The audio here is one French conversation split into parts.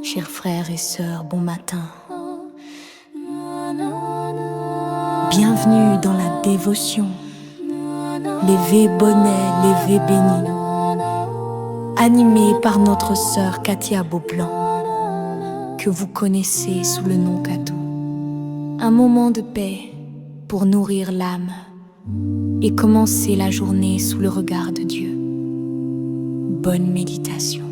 Chers frères et sœurs, bon matin. Bienvenue dans la dévotion. Lévé bonnet, lévé béni. Animé par notre sœur Katia Beauplan, que vous connaissez sous le nom Katou. Un moment de paix pour nourrir l'âme et commencer la journée sous le regard de Dieu. Bonne méditation.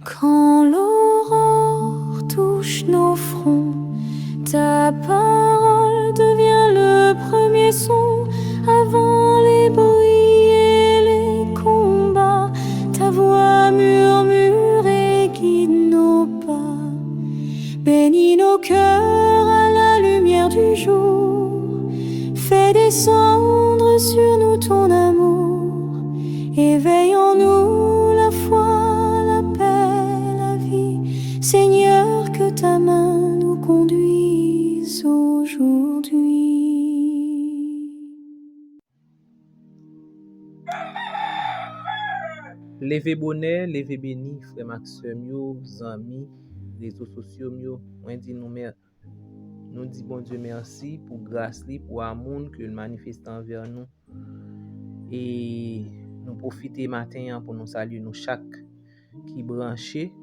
Quand l'aurore touche nos fronts, ta parole devient le premier son. Avant les bruits et les combats, ta voix murmure et guide nos pas. Bénis nos cœurs à la lumière du jour. Fais descendre sur nous ton amour. Éveille en nous la foi, la paix, la vie. Seigneur, que ta main nous conduise aujourd'hui. Levé bonnet, levé béni, frère Maxime, amis, réseaux sociaux, on dit nous dit bon Dieu merci pour grâce, pour amour que le manifeste envers nous. Et nous profiter matin pour nous saluer nous chaque qui branché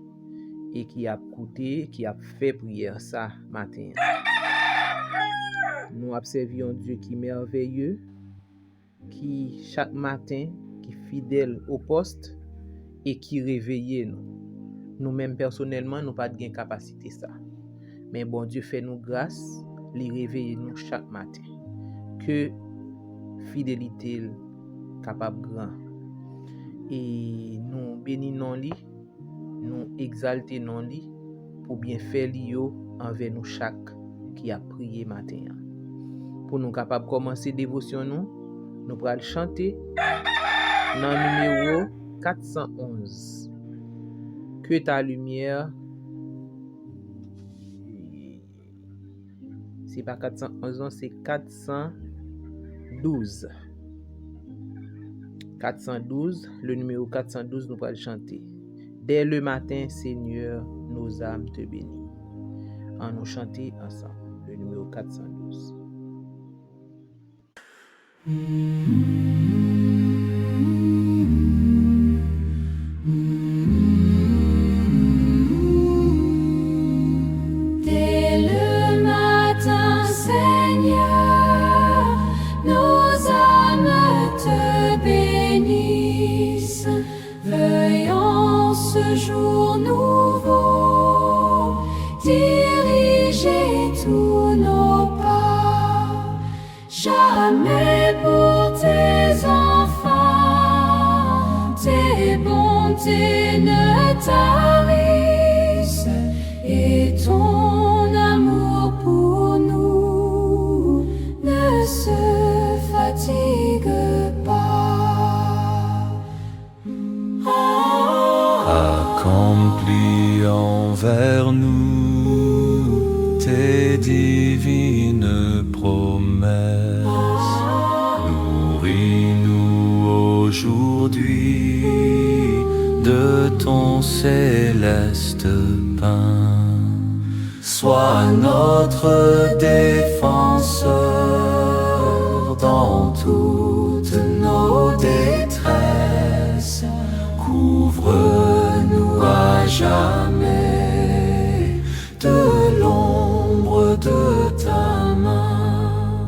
et qui a écouté, qui a fait prière ça matin. Nous observons Dieu qui est merveilleux, qui chaque matin qui fidèle au poste et qui réveille nous. Nous-mêmes personnellement, nous pas de capacité ça. Mais bon Dieu fait nous grâce, il réveille nous chaque matin. Que fidélité capable grand. Et nous bénissons lui, nous exaltons lui pour bien faire lui envers nous chaque qui a prié matin. Pour nous capable commencer dévotion nous allons chanter dans le numéro 411. Que ta lumière, c'est pas 411, c'est 412. 412, le numéro 412, nous allons chanter. Dès le matin, Seigneur, nos âmes te bénissent. En nous chanter ensemble, le numéro 412. Jour nouveau, diriger tous nos pas, jamais pour tes enfants, tes bontés ne tarissent, et ton amour pour nous ne se fatigue pas. Accomplis envers nous tes divines promesses. Nourris-nous aujourd'hui de ton céleste pain. Sois notre défenseur dans toutes nos détresses. Couvre-nous à jamais de l'ombre de ta main.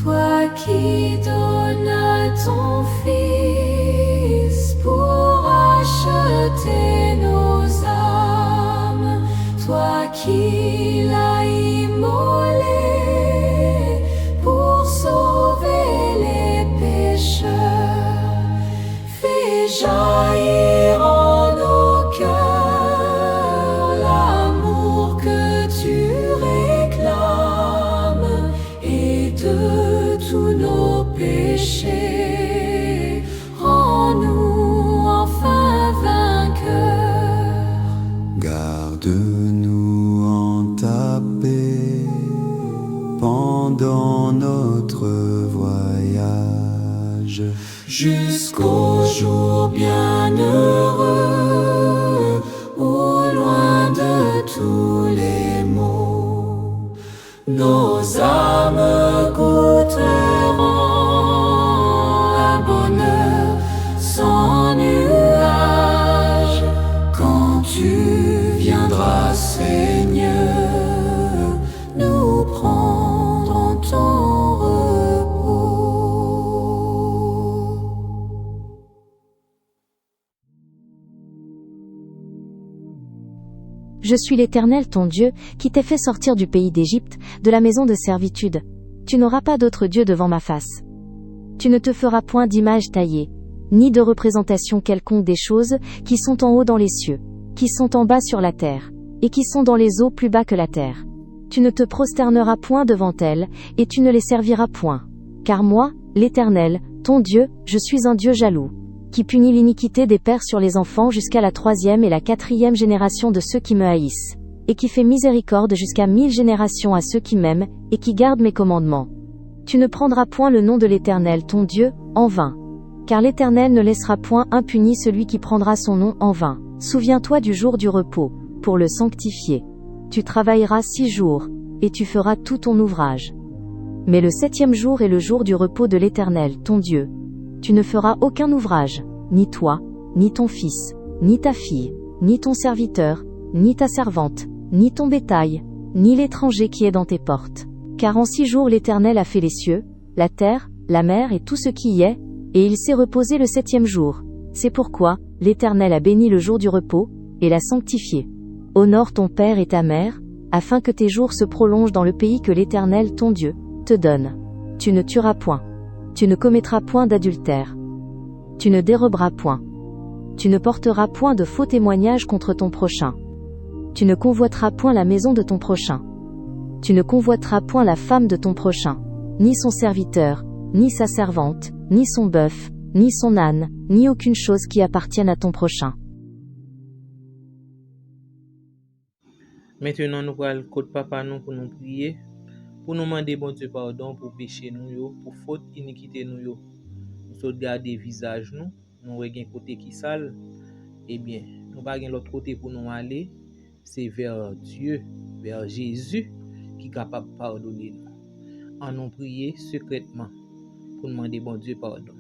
Toi qui donnes ton Fils pour acheter nos âmes, toi qui l'as immolé pour sauver les pécheurs, fais jaillir en nos cœurs l'amour que tu réclames, et de tous nos péchés rends-nous enfin vainqueurs. Garde-nous en ta paix pendant notre voyage, jusqu'au jour bienheureux, au loin tu viendras, Seigneur, nous prendre en ton repos. Je suis l'Éternel ton Dieu, qui t'ai fait sortir du pays d'Égypte, de la maison de servitude. Tu n'auras pas d'autre Dieu devant ma face. Tu ne te feras point d'image taillée, ni de représentation quelconque des choses qui sont en haut dans les cieux, qui sont en bas sur la terre, et qui sont dans les eaux plus bas que la terre. Tu ne te prosterneras point devant elles, et tu ne les serviras point. Car moi, l'Éternel, ton Dieu, je suis un Dieu jaloux, qui punit l'iniquité des pères sur les enfants jusqu'à la 3e et la 4e génération de ceux qui me haïssent, et qui fait miséricorde jusqu'à 1000 générations à ceux qui m'aiment, et qui gardent mes commandements. Tu ne prendras point le nom de l'Éternel ton Dieu, en vain. Car l'Éternel ne laissera point impuni celui qui prendra son nom en vain. Souviens-toi du jour du repos, pour le sanctifier. Tu travailleras 6 jours, et tu feras tout ton ouvrage. Mais le 7e jour est le jour du repos de l'Éternel ton Dieu. Tu ne feras aucun ouvrage, ni toi, ni ton fils, ni ta fille, ni ton serviteur, ni ta servante, ni ton bétail, ni l'étranger qui est dans tes portes. Car en 6 jours l'Éternel a fait les cieux, la terre, la mer et tout ce qui y est, et il s'est reposé le 7e jour. C'est pourquoi l'Éternel a béni le jour du repos, et l'a sanctifié. Honore ton père et ta mère, afin que tes jours se prolongent dans le pays que l'Éternel ton Dieu te donne. Tu ne tueras point. Tu ne commettras point d'adultère. Tu ne déroberas point. Tu ne porteras point de faux témoignages contre ton prochain. Tu ne convoiteras point la maison de ton prochain. Tu ne convoiteras point la femme de ton prochain, ni son serviteur, ni sa servante, ni son bœuf, ni son âne, ni aucune chose qui appartienne à ton prochain. Maintenant, nous allons côté papa nous pour nous prier, pour nous demander bon Dieu pardon pour péché nous yo, pour faute iniquité nous yo. Nous sommes garder visage nous regain côté qui sale. Eh bien, nous pas gain l'autre côté pour nous aller, c'est vers Dieu, vers Jésus qui est capable de pardonner nous. En nous prier secrètement pour demander bon Dieu pardon.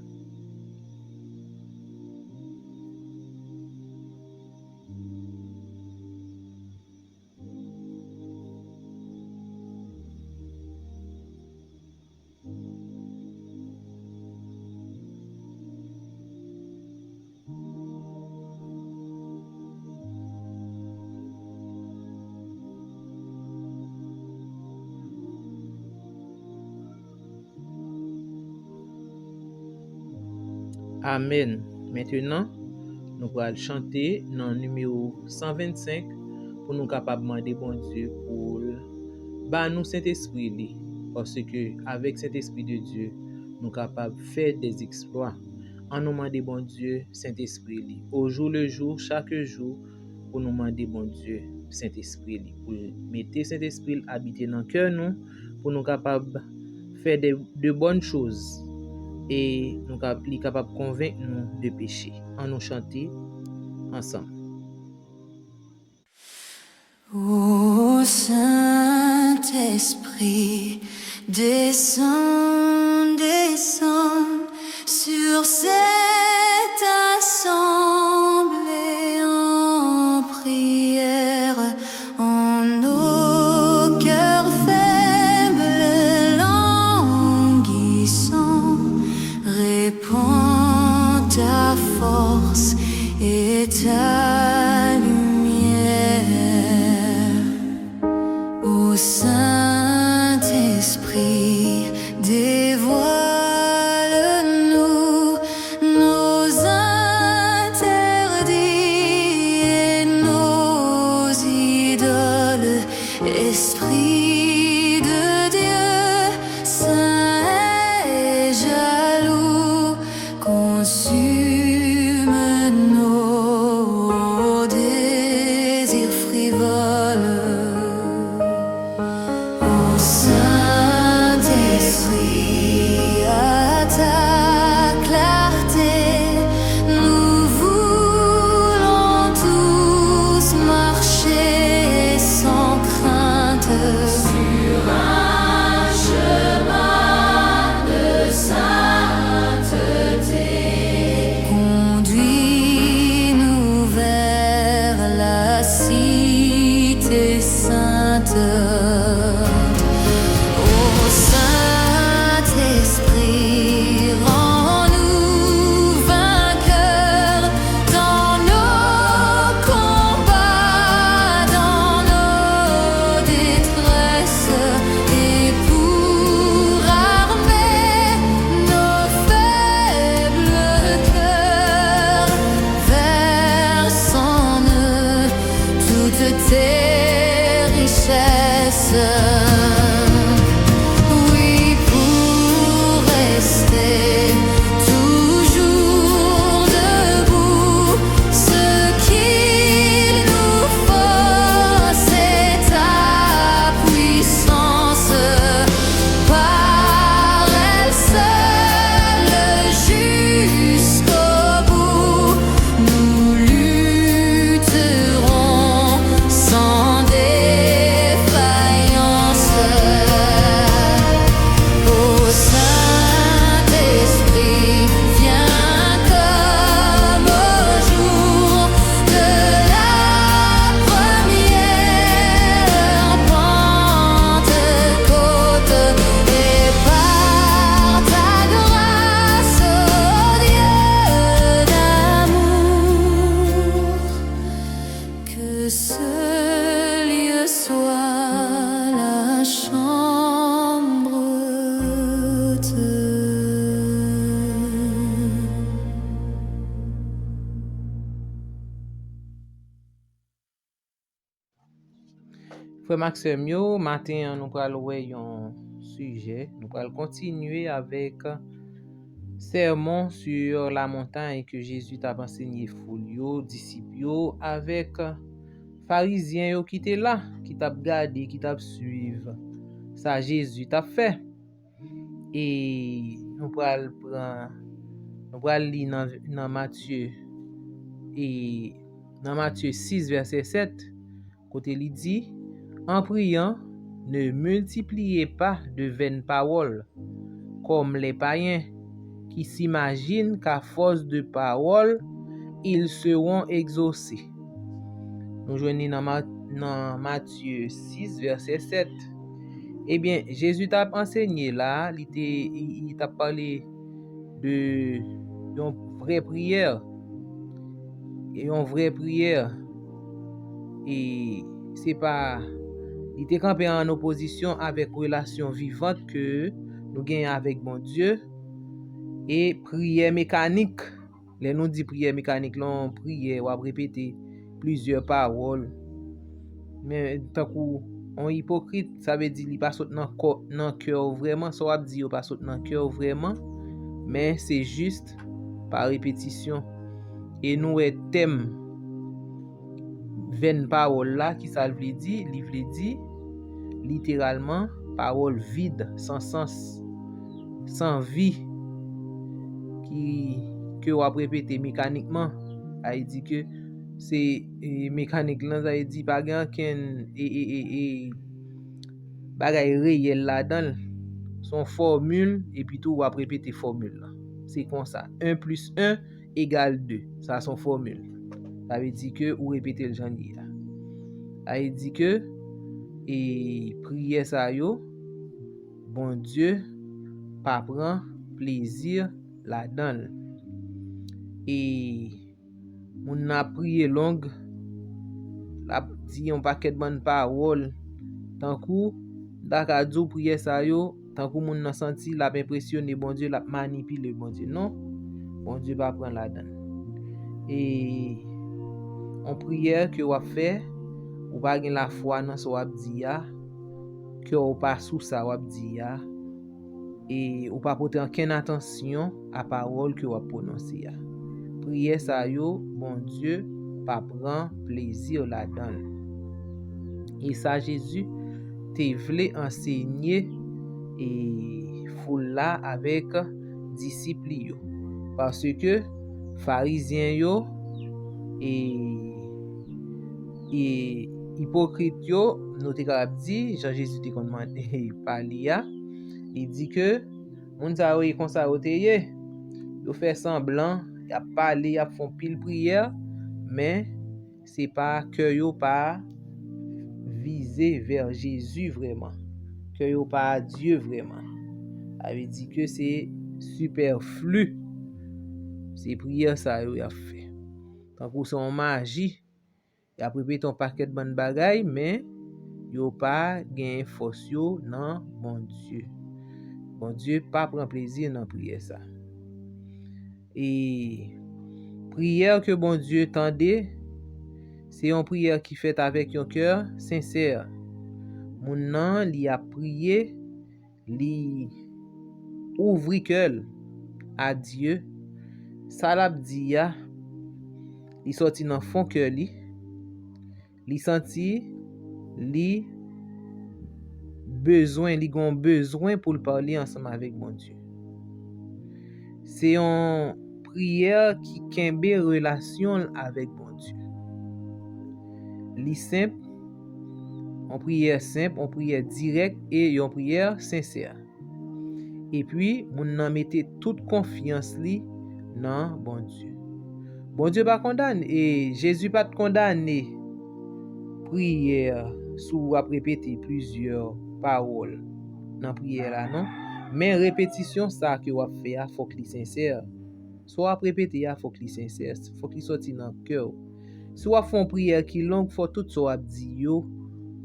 Amen. Maintenant, nous allons chanter dans le numéro 125 pour nous capables de demander bon Dieu pour nous Saint-Esprit parce que avec Saint-Esprit de Dieu, nous sommes capables de faire des exploits. En nous demander bon Dieu Saint-Esprit au jour le jour, chaque jour pour nous demander bon Dieu Saint-Esprit pour mettre Saint-Esprit habiter dans le cœur nous pour nous capables de faire de bonnes choses. Et nous sommes capables de convaincre nous de péché. En nous chanter ensemble. Ô Saint-Esprit, descends, descends sur cette assemblée en prière, en nos cœurs faibles languissants. Répands ta force et ta lumière. Ô Saint-Esprit, dévoile-nous nos interdits et nos idoles. Esprit de Dieu, saint et jaloux, consume nos désirs frivoles. Ô Saint-Esprit, à ta clarté, nous voulons tous marcher sans crainte. Ô Saint-Esprit, rends-nous vainqueurs dans nos combats, dans nos détresses, et pour armer nos faibles cœurs, verse en eux toutes tes richesses. Oui, pour rester toujours debout, ce qu'il nous faut, c'est ta puissance. Par elle seule, jusqu'au bout, nous lutterons sans défaillance. Ô Saint-Esprit, viens comme au jour de la première Pentecôte, et par ta grâce, ô Dieu d'amour, que ce lieu soit la chambre haute. Frère Maxime yo, matin nous pral wè yon sujet, nous pral continuer avec sermon sur la montagne que Jésus t'a enseigné foule yo, disciples yo, avec pharisiens yo qui étaient là, qui t'a gardé, qui t'a suivre ça Jésus t'a fait. Et nous pral lire dans Matthieu et dans Matthieu 6 verset 7, côté il dit: en priant, ne multipliez pas de vaines paroles, comme les païens qui s'imaginent qu'à force de paroles, ils seront exaucés. Nous joignons dans Matthieu 6, verset 7. Eh bien, Jésus t'a enseigné là, il t'a parlé de une vraie prière. Et une vraie prière. Et c'est pas... Il était campé en opposition avec relation vivante que nous gagnons avec bon Dieu et prière mécanique. Les nous dit prière mécanique, là on prière ou à répéter plusieurs paroles. Mais tant qu'on hypocrite, ça veut dire il pas saute dans cœur vraiment, ça veut dire pas saute dans cœur vraiment, mais c'est juste par répétition. Et nous thème 20 paroles là qui ça veut dire, il veut dire littéralement parole vide, sans sens, sans vie, que on répéter mécaniquement. Il dit que c'est mécanique là, ça dit pas gen bagay réel là-dedans, son formule et puis tout on va répéter formule là. C'est comme ça, 1 plus 1 égale 2, ça son formule. Ça veut dire que ou répéter le genre là. Il dit que et prière ça yo, bon Dieu pas prend plaisir là-dedans. Et on a prié longue, la dit un paquet de bonnes paroles, tant coup d'akadou prière ça yo, tant coup moun nan senti la impressionné bon Dieu, la manipuler bon Dieu. Non, bon Dieu pas prend là-dedans. Et en prière que on fait, ou pas gen la foi dans ce wap di ya, que ou pas sous ça wap di ya, et ou pas porter aucune attention à parole que ou prononcer ya. Prière ça yo, bon Dieu pas prend plaisir là-dedans. Et ça Jésus te vle enseigner et foule là avec disciples yo, parce que pharisiens yo et hypocrite yo, nous te capable dit, Jean Jésus te commandé parler ya, il dit que moun sa yo kon sa yo te yo fait semblant, y a parlé, y a font pile prière, mais c'est pas que yo pas viser vers Jésus vraiment, que yo pas Dieu vraiment. Ça veut dire que c'est superflu. C'est prière ça yo a fait. Tant pour son magie, y a préparé ton paquet de bonnes bagailles, mais yo pas gain force yo nan bon Dieu. Bon Dieu pas prend plaisir dans prière ça. Et prière que bon Dieu tendait, c'est une prière qui fait avec un cœur sincère. Moun nan li a prié, li ouvri cœur à Dieu. Ça l'a dit ya, li sorti dans fond cœur li senti li gon besoin pour le parler ensemble avec mon Dieu. C'est une prière qui kembe relation avec mon Dieu. Li simple, une prière simple, une prière directe et une prière sincère. Et puis, moun nan mette toute confiance li nan bon Dieu. Bon Dieu pas condamne et Jésus pas condamné prière sous à répéter plusieurs paroles dans prière là non, mais répétition ça que on fait faut que li sincère. Soit répéter faut que li sincère, faut qu'il sorti dans cœur. Soit font prière qui longue, faut tout ça dit yo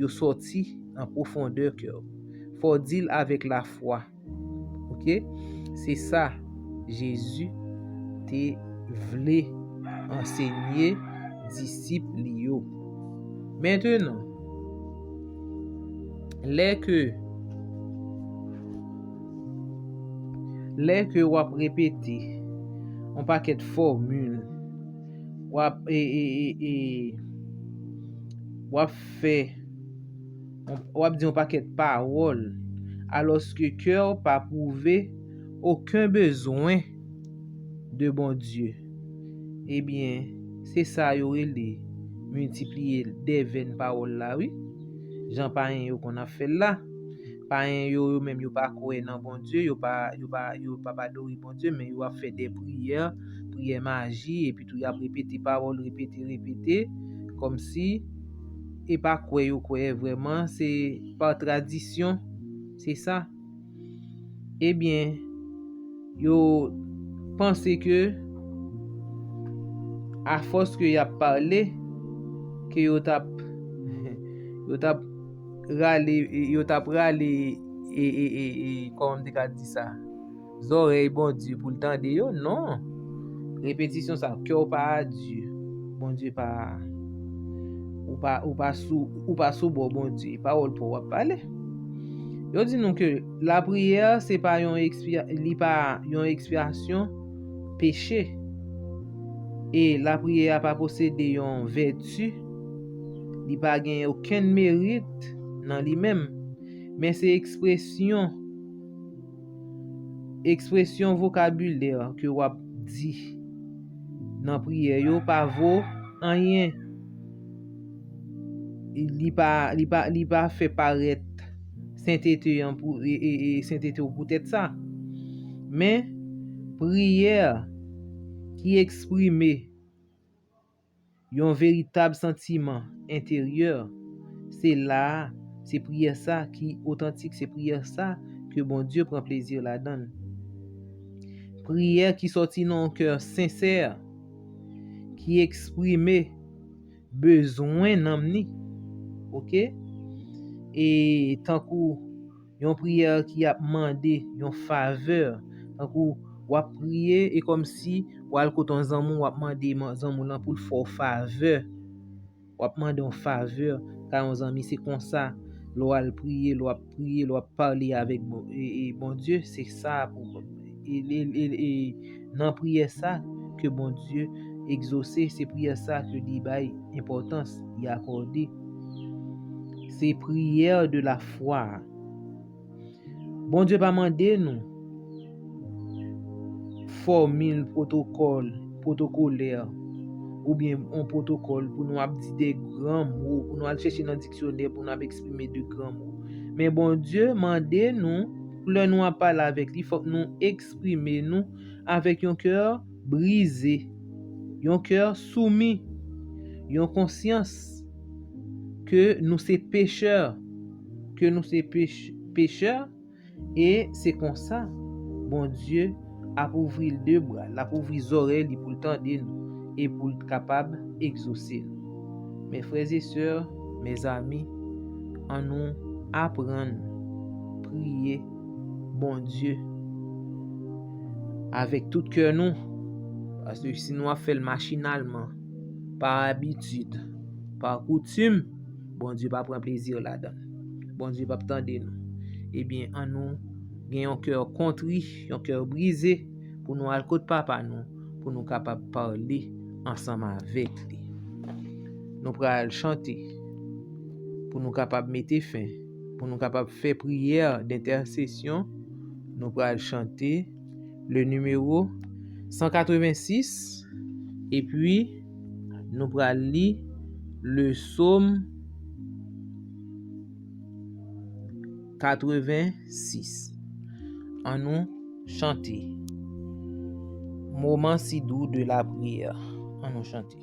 sorti en profondeur cœur. Faut dire avec la foi. OK? C'est ça Jésus te vle enseigner disciples yo. Maintenant, les que wap répéter un paquet de formules, wap fait wap dit un paquet de paroles alors que cœur pas prouvé aucun besoin de bon Dieu. Eh bien, c'est ça yo relé multiplier des vaines paroles là oui. Jean païen yo qu'on a fait là. Païen yo même yo pas croire dans bon Dieu, yo pas adorer bon Dieu, mais yo a fait des prières magie et puis tout y a répété paroles répéter comme si et pas croire yo croire vraiment, c'est par tradition, c'est ça. Eh bien, yo pensez que à force que y a parlé que yo tap râler et comme on dit ça oreilles bon Dieu pour le temps de yo non, répétition ça cœur pas Dieu bon Dieu pas ou pas sous bon Dieu parole pour parler. Yo dit nous que la prière c'est pas une expiation péché et la prière pas posséder une vertu, il pas gagner aucun mérite dans lui-même, mais c'est expression vocabulaire que on dit dans prière yo pas vaut rien. Il pas fait paraître sainteté pour sainteté peut-être ça, mais prière qui exprime un véritable sentiment intérieur, c'est prière ça qui authentique, c'est prière ça que bon Dieu prend plaisir là-dedans. Prière qui sortit dans un cœur sincère, qui exprime besoin n'amni. OK? Et tant que une prière qui a demandé une faveur, tant que ou a prier et comme si ou al koton zanmou ou a demandé zanmou lan pour faire faveur, ou a demandé une faveur car on zanmi c'est comme ça l'on a prier, l'on a parler avec bon Dieu, c'est ça pour et dans prière ça que bon Dieu exaucer, c'est prière ça que li bay importance y accorder. C'est prière de la foi. Bon Dieu pas mandé nous formule protocolaire ou bien un protocole pour nous dire des grands mots, pour nous aller chercher dans le dictionnaire pour nous exprimer de grands mots. Mais bon Dieu mandé nous pour nous parler avec lui, il faut nous exprimer nous avec un cœur brisé, un cœur soumis, une conscience que nous c'est pécheurs, pécheurs, et c'est comme ça, bon Dieu a ouvert deux bras, a ouvert les oreilles pour tendre nous et pour être capable d'exaucer nous. Mes frères et sœurs, mes amis, en nous apprendre, prier, bon Dieu, avec tout cœur nous, parce que si nous fait machinalement, par habitude, par coutume, bon Dieu va prendre plaisir là-dedans. Bon Dieu va attendre nous. Eh bien, en nous, gagnons un cœur contrit, un cœur brisé, pour nous aller côté papa nous, pour nous capables de parler ensemble avec lui. Nous pourrons chanter, pour nous capables de mettre fin, pour nous capables de faire prière d'intercession. Nous pourrons chanter le numéro 186 et puis nous pourrons lire le psaume 86. En nous chanter. Moment si doux de la prière. En nous chanter.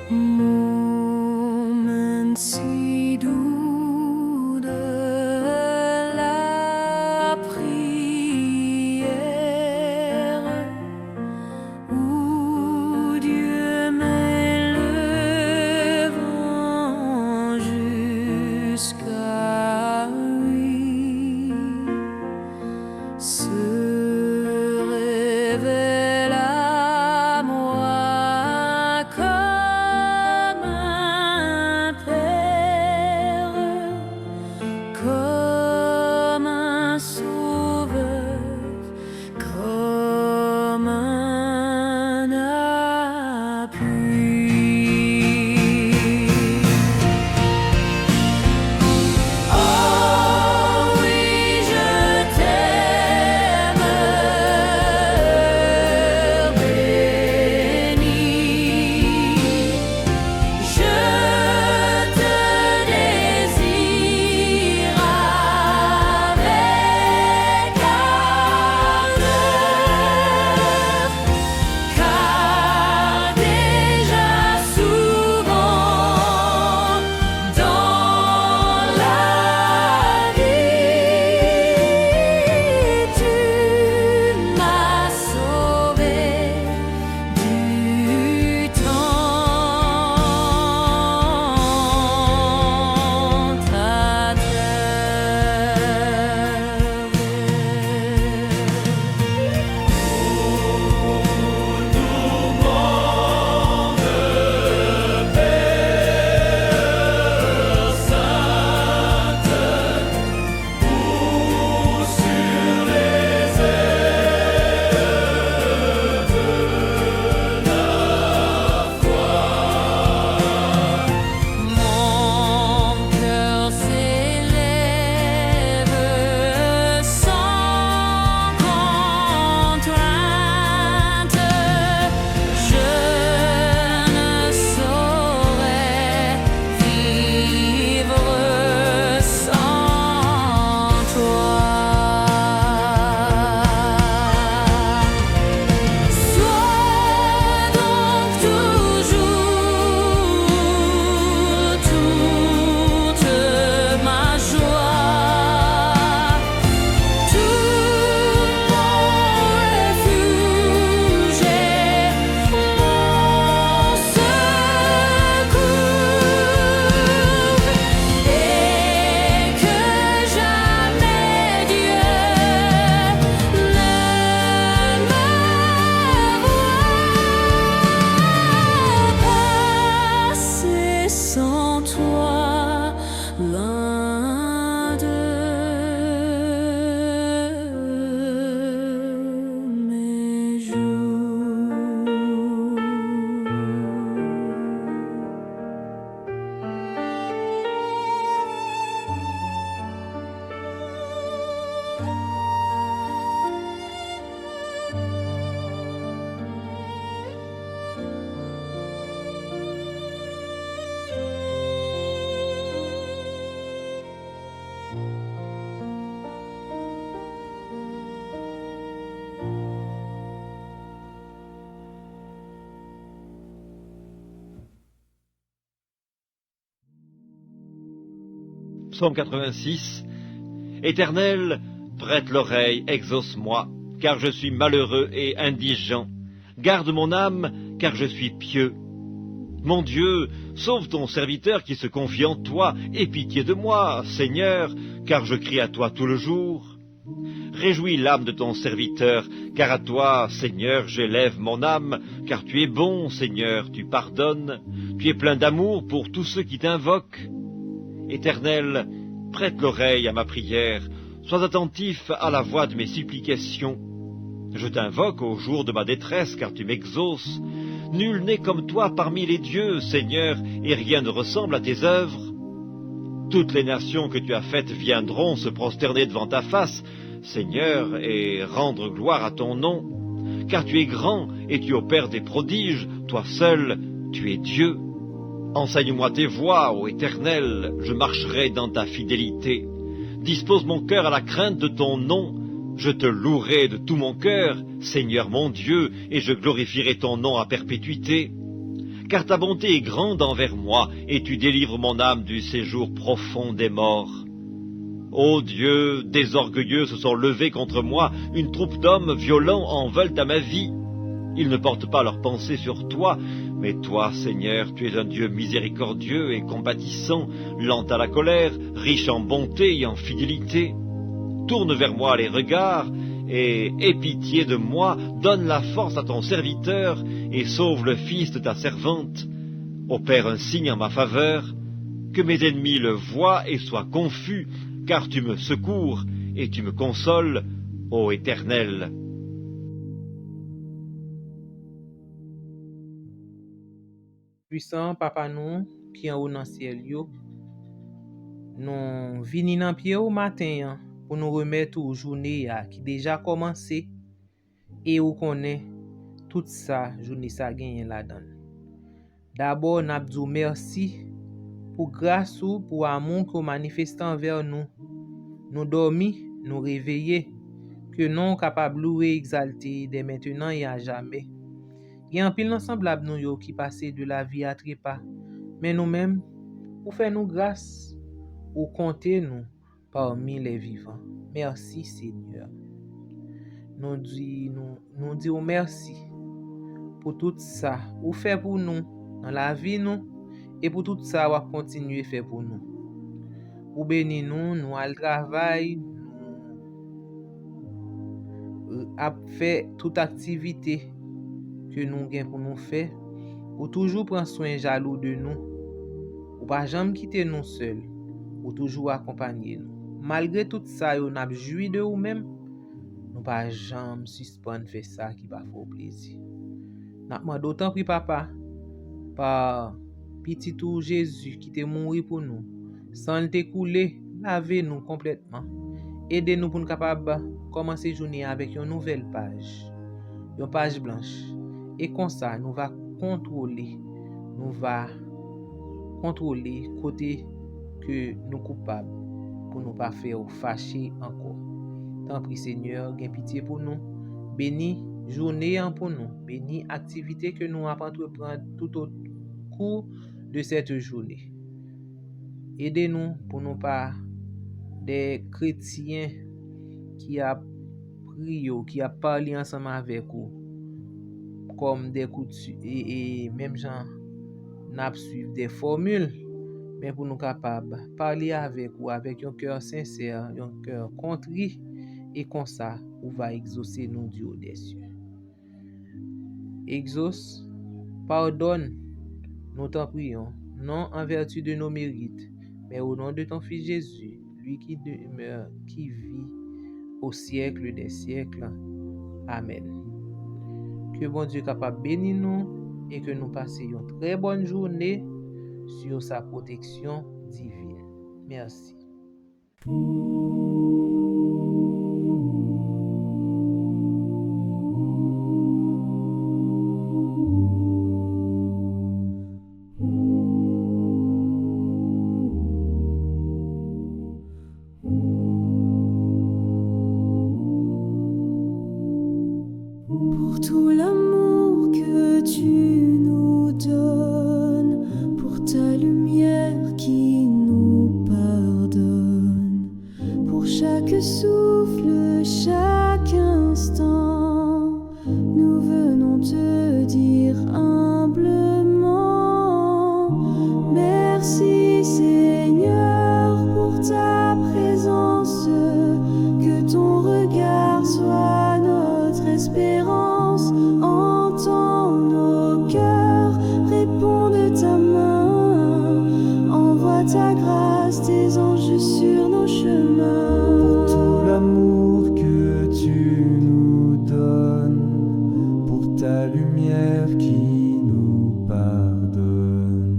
Moment si doux de la Psaume 86. Éternel, prête l'oreille, exauce-moi, car je suis malheureux et indigent. Garde mon âme, car je suis pieux. Mon Dieu, sauve ton serviteur qui se confie en toi, aie pitié de moi, Seigneur, car je crie à toi tout le jour. Réjouis l'âme de ton serviteur, car à toi, Seigneur, j'élève mon âme, car tu es bon, Seigneur, tu pardonnes, tu es plein d'amour pour tous ceux qui t'invoquent. Éternel, prête l'oreille à ma prière, sois attentif à la voix de mes supplications. Je t'invoque au jour de ma détresse, car tu m'exauces. Nul n'est comme toi parmi les dieux, Seigneur, et rien ne ressemble à tes œuvres. Toutes les nations que tu as faites viendront se prosterner devant ta face, Seigneur, et rendre gloire à ton nom. Car tu es grand et tu opères des prodiges, toi seul, tu es Dieu. Enseigne-moi tes voies, ô Éternel, je marcherai dans ta fidélité. Dispose mon cœur à la crainte de ton nom. Je te louerai de tout mon cœur, Seigneur mon Dieu, et je glorifierai ton nom à perpétuité. Car ta bonté est grande envers moi, et tu délivres mon âme du séjour profond des morts. Ô Dieu, des orgueilleux se sont levés contre moi, une troupe d'hommes violents en veulent à ma vie. Ils ne portent pas leurs pensées sur toi, mais toi, Seigneur, tu es un Dieu miséricordieux et compatissant, lent à la colère, riche en bonté et en fidélité. Tourne vers moi les regards, et aie pitié de moi, donne la force à ton serviteur, et sauve le fils de ta servante. Opère un signe en ma faveur, que mes ennemis le voient et soient confus, car tu me secours et tu me consoles, ô Éternel. Puissant Papa nou, qui en haut dans ciel yo, nous vini nan pied au matin pour nous remettre aux journée qui déjà commencé et ou connaît tout ça journée ça gagné là-dedans. D'abord n'a dit merci pour grâce ou pour amour que manifesté envers nous. Nous dormi, nous réveiller, que nous capable louer exalter dès maintenant et à jamais. Il y a un pile ensemble nous yo qui passé de la vie à trépas, mais nous-mêmes pour faire nous grâce ou compter nous parmi les vivants. Merci Seigneur. Nous disons merci pour tout ça ou fait pour nous dans la vie nous et pour tout ça ou continuer faire pour nous. Ou béni nous al travail, a fait toute activité que nous gain pour nous faire, ou toujours prendre soin jaloux de nous, ou pas jamais quitter nous seuls, ou toujours accompagner nous. Malgré tout ça, on a joui de nous même, nous pas jamais suspendre faire ça qui va faire plaisir. N'a d'autant pris papa par petit tout Jésus qui t'est mort pour nous, sans le couler, laver nous complètement. Aidez nous pour nous capable commencer journée avec une nouvelle page, une page blanche. Et comme ça, nous va contrôler côté que nous coupables pour nous pas faire fâcher encore. Tant pis Seigneur, gain pitié pour nous. Bénis journée pour nous. Bénis activité que nous avons entreprendre tout au cours de cette journée. Aidez-nous pour nous pas des chrétiens qui a prié, qui a parlé ensemble avec vous, comme des coutumes et même gens n'a suivre des formules, mais pour nous capables parler avec vous avec un cœur sincère, un cœur contrit, et comme ça, on va exaucer nous du haut des cieux. Exauce, pardonne, nous t'en prions, non en vertu de nos mérites, mais au nom de ton Fils Jésus, lui qui demeure, qui vit au siècle des siècles. Amen. Que bon Dieu capable bénir nous et que nous passions une très bonne journée sur sa protection divine. Merci. Pour tout l'amour que tu nous donnes, pour ta lumière qui nous pardonne. espérance. Entends nos cœurs, réponds de ta main. Envoie ta grâce, tes anges sur nos chemins. Pour tout l'amour que tu nous donnes, pour ta lumière qui nous pardonne,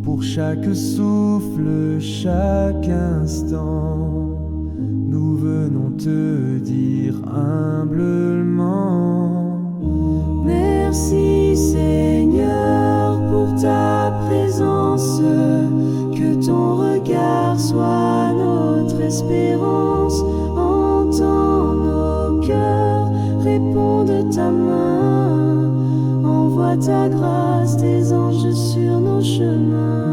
pour chaque souffle, chaque instant, nous venons te dire humblement. Merci Seigneur pour ta présence, que ton regard soit notre espérance. Entends nos cœurs, réponds de ta main. Envoie ta grâce, tes anges sur nos chemins.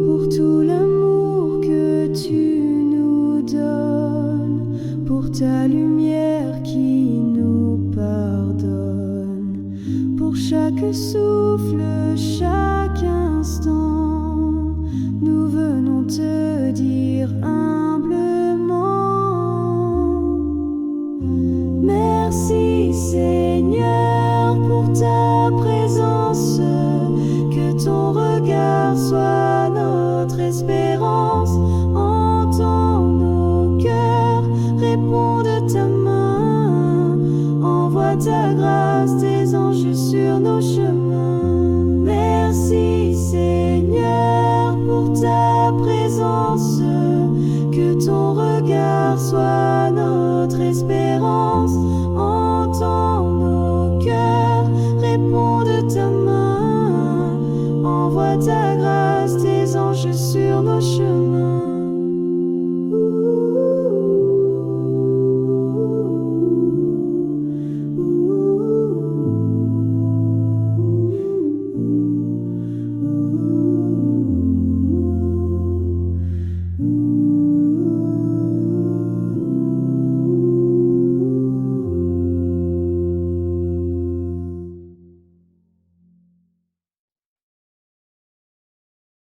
Pour tout l'amour que tu nous donnes, pour ta lumière qui nous pardonne, pour chaque souffle, chaque instant, nous venons te dire humblement. Merci Seigneur pour ta présence, que ton regard soit notre espérance. Entends nos cœurs, réponds de ta main. Envoie ta grâce, tes anges sur nos chemins. Merci Seigneur pour ta présence, que ton regard soit notre espérance. Entends nos cœurs, réponds de ta main. Envoie ta grâce, tes anges sur nos chemins.